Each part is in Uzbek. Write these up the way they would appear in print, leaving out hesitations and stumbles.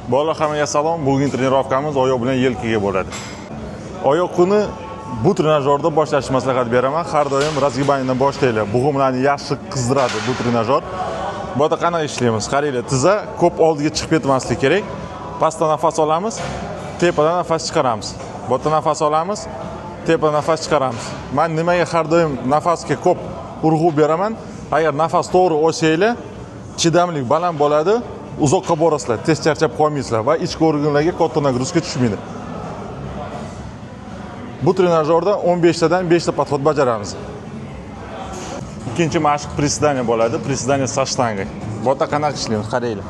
Bolalar hammaga salom. Bugungi trenirovkamiz oyoq bilan yelkaga bo'ladi. Oyoq kuni bu trenajyorda boshlashni maslahat beraman. Har doim razgibaniyadan boshlaylik. Bug'umlarni yaxshi qizdiradi bu trenajyor. Bu yerda qanaqa ishlaymiz? Qaranglar, tiza ko'p oldiga chiqib ketmaslik kerak. Pastdan nafas olamiz, tepadan nafas chiqaramiz. Bu yerda nafas olamiz, tepadan nafas chiqaramiz. Men nimaga har doim nafasga ko'p urg'u beraman? Agar nafas to'g'ri olsanglar, chidamlik baland bo'ladi, uzoqqa borasizlar, tez charchab qolmaysizlar va ichki organlarga katta nagruzka tushmaydi. Bu trenajyorda 15 tadan 5 ta podxod bajaramiz. Ikkinchi mashq prisedaniya bo'ladi, prisedaniya sa shtangga. Bu yerda qanaqa ishlaymiz? Qaranglar.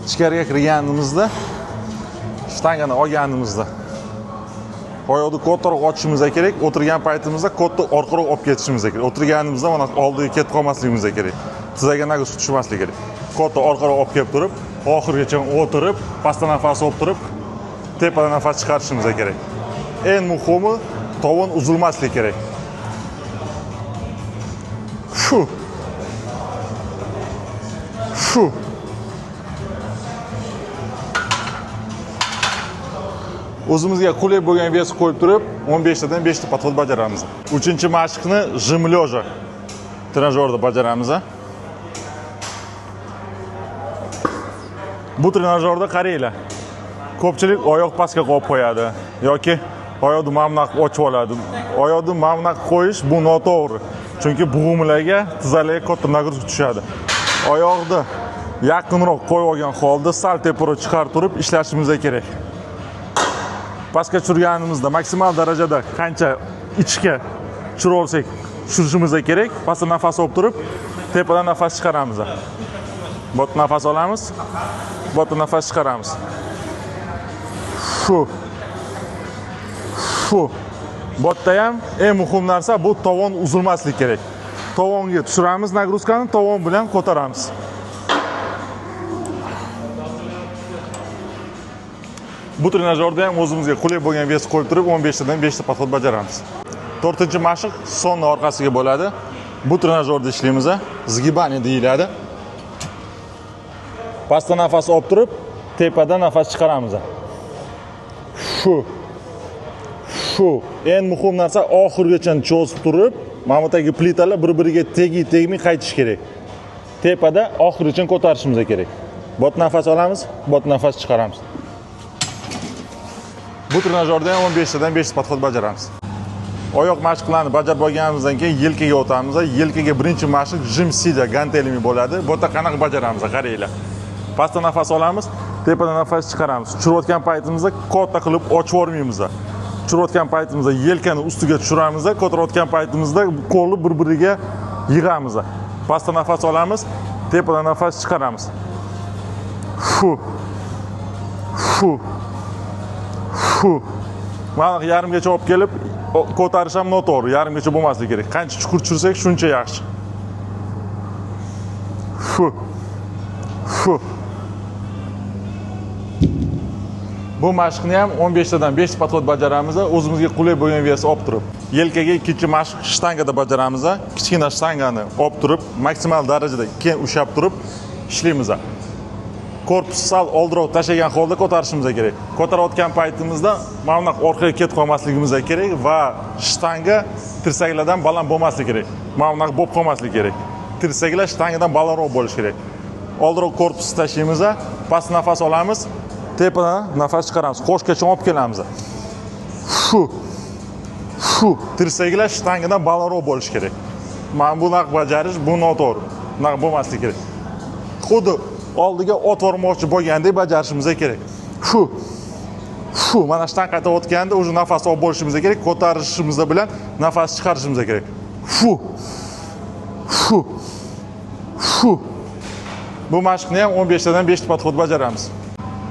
Ichkariga kirganimizda shtangani olganimizda oyoqni kattaroq ochishimiz kerak, o'tirgan paytimizda katta orqaroq olib ketishimiz kerak. O'tirganimizda mana oldiga ketib qolmasligimiz kerak. Tizaga nagruz tushmasligi kerak. Katta orqaroq olib kelib turib, oxirigacha o'tirib, pastdan nafas olib turib, tepadan nafas chiqarishimiz kerak. Eng muhimi, tovon uzilmasligi kerak. Shu. O'zimizga qulay bo'lgan vес qo'yib turib, 15 tadan 5 ta podxod bajaramiz. 3-mashqni jim leja trenajyorda bajaramiz. Bu trenajyorda qaranglar. Ko'pchilik oyoq pastga qo'yib qo'yadi yoki oyoqni mamnaq ochib oladi. Oyoqni mamnaq qo'yish bu noto'g'ri. Chunki bug'umlarga, tizalarga katta nagruzka tushadi. Oyoqni yaqinroq qo'yib olgan holda sal teparoq chiqarib turib ishlashimiz kerak. Pastga tushirganimizda maksimal darajada qancha ichga tushirib olsak, tushirishimiz kerak. Pastdan nafas olib turib, tepadan nafas chiqaramiz. Bu yerda nafas olamiz, bu yerda nafas chiqaramiz. Bu yerda ham eng muhim narsa bu tovon uzilmasligi kerak. Tovonga tushiramiz nagruzkani, tovon bilan ko'taramiz. Bu trenajyorda ham o'zimizga qulay bo'lgan vес qo'yib turib 15 tadan 5 ta podxod bajaramiz. 4-mashq sonni orqasiga bo'ladi. Bu trenajyorda ishlaymiz. Zgibaniya deyiladi. Pastdan nafas olib turib, tepadan nafas chiqaramiz. Eng muhim narsa oxirigacha cho'zib turib, mana bu tagi plitalar bir-biriga tegmay qaytish kerak. Tepada oxirigacha ko'tarishimiz kerak. Bu yerda nafas olamiz, bu yerda nafas chiqaramiz. Bu trenajyorda ham 15 tadan 5 ta podxod bajaramiz. Oyoq mashqlarni bajarib bo'lganimizdan keyin yelkaga o'tamiz. Yelkaga birinchi mashq jim sida gantelmi bo'ladi. Bu yerda qanaqa bajaramiz? Qaranglar. Pastdan nafas olamiz, tepadan nafas chiqaramiz. Tushirayotgan paytimizda katta qilib ochib yormaymiz. Tushirayotgan paytimizda yelkani ustiga tushiramiz, ko'tarayotgan paytimizda qo'lni bir-biriga yig'amiz. Pastdan nafas olamiz, tepadan nafas chiqaramiz. Mana yarimgacha olib kelib ko'tarish ham noto'g'ri, yarimgacha bo'lmasligi kerak. Qancha chuqur tushirsak, shuncha yaxshi. Bu mashqni ham 15 tadan 5 podxod bajaramiz. O'zimizga qulay bo'lgan vес olib turib. Yelkaga ikkinchi mashq shtangada bajaramiz. Kichkina shtangani olib turib, maksimal darajada keyin ushlab turib ishlaymiz. Korpus sal oldiroq tashlagan holda ko'tarishimiz kerak. Ko'tarayotgan paytimizda mana orqaga ketib qolmasligimiz kerak va shtanga tirsaklardan baland bo'lmasligi kerak. Mana bo'lib qolmasligi kerak. Tirsaklar shtangadan balandroq bo'lishi kerak. Oldiroq korpus tashlaymiz, past nafas olamiz, tepadan nafas chiqaramiz. Qo'shgacha olib kelamiz. Tirsaklar shtangadan balandroq bo'lishi kerak. Mana bunaqa bajarish bu noto'g'ri. Bunaqa bo'lmasligi kerak. Xuddi oldiga ot vormoqchi bo'lgandek bajarishimiz kerak. Mana shtang qayta o'tganda o'sha nafas olib bo'lishimiz kerak, ko'tarishimiz bilan nafas chiqarishimiz kerak. Bu mashqni ham 15 tadan 5 ta podxod bajaramiz.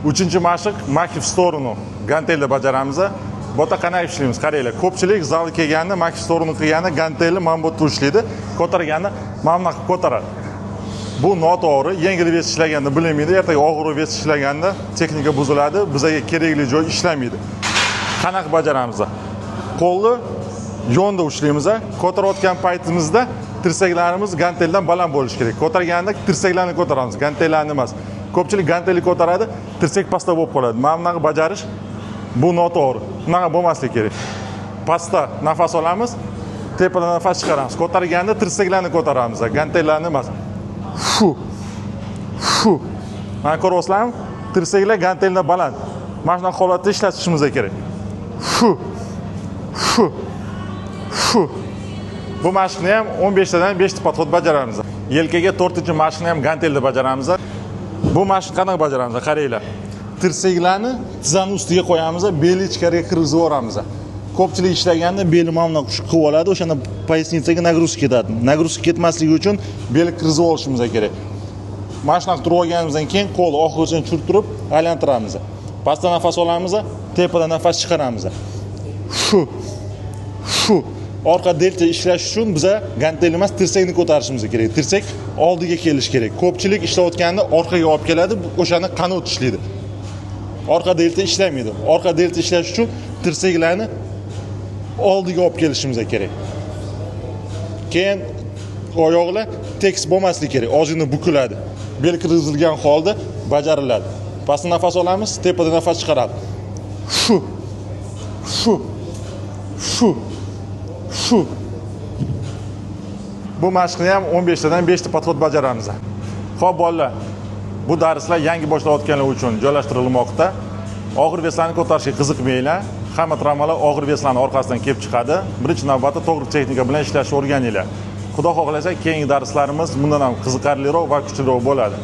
3-mashq maki в сторону gantelda bajaramiz. Bu yerda qanaqa ishlaymiz? Qaranglar, ko'pchilik zalga kelganda maki в сторону qilganda gantelni mana bu yerda ushlaydi, ko'targanda mana bunaqa ko'taradi. Bu noto'g'ri. Yengil vес ishlaganda bilmaydi, ertaga og'ir vес ishlaganda texnika buziladi, bizga kerakli joy ishlamaydi. Qanaqa bajaramiz? Qo'lni yonda ushlaymiz. Ko'tarayotgan paytimizda tirsaklarimiz ganteldan baland bo'lishi kerak. Ko'targanda tirsaklarni ko'taramiz, gantellarni emas. Ko'pchilik gantelni ko'taradi, tirsak pastda bo'lib qoladi. Mana bunaqa bajarish bu noto'g'ri. Bunaqa bo'lmasligi kerak. Pastda nafas olamiz, tepadan nafas chiqaramiz. Ko'targanda tirsaklarni ko'taramiz, gantellarni emas. Fu. Fu. Mana ko'ryapsizlarmi? Tirsaklar ganteldan baland. Mana shunaqa holatda ishlatishimiz kerak. Fu. Fu. Fu. Bu mashqni ham 15 tadan 5 ta podxod bajaramiz. Yelkaga 4-mashqni ham gantelda bajaramiz. Bu mashqni qanday bajaramiz? Qaranglar. Tirsaklarni tizzani ustiga qo'yamiz, belni ichkariga kirgizib yuboramiz. Ko'pchilik ishlaganda beli mana qush qilib oladi, o'shanda poyesnitsaga nagruska ketadi. Nagruska ketmasligi uchun belni kirgizib olishimiz kerak. Mana shunaqa turib olganimizdan keyin qo'l oxirigacha tushirib turib aylantiramiz. Pastda nafas olamiz, tepadan nafas chiqaramiz. Shu. Shu. Orqa delta ishlash uchun biza gantel emas, tirsakni ko'tarishimiz kerak. Tirsak oldiga kelish kerak. Ko'pchilik ishlayotganda orqaga olib keladi, o'shani qanot ishlaydi. Orqa delta ishlamaydi. Orqa delta ishlash uchun tirsaklarni oldiga olib kelishimiz kerak. Keyin oyoqlar tekis bo'lmasligi kerak, ozgina bukiladi. Bel kirgizilgan holda bajariladi. Pastda nafas olamiz, tepada nafas chiqaramiz. Shu. Shu. Shu. Shu. Bu mashqni ham 15 tadan 5 ta podxod bajaramiz. Xo'p bolalar, bu darslar yangi boshlayotganlar uchun joylashtirilmoqda. Og'ir veslarni ko'tarishga qiziqmanglar. Hamma travmalar og'ir veslarning orqasidan kelib chiqadi. Birinchi navbatda to'g'ri texnika bilan ishlashni o'rganinglar. Xudo xohlasa, keyingi darslarimiz bundan ham qiziqarliroq va kuchliroq bo'ladi.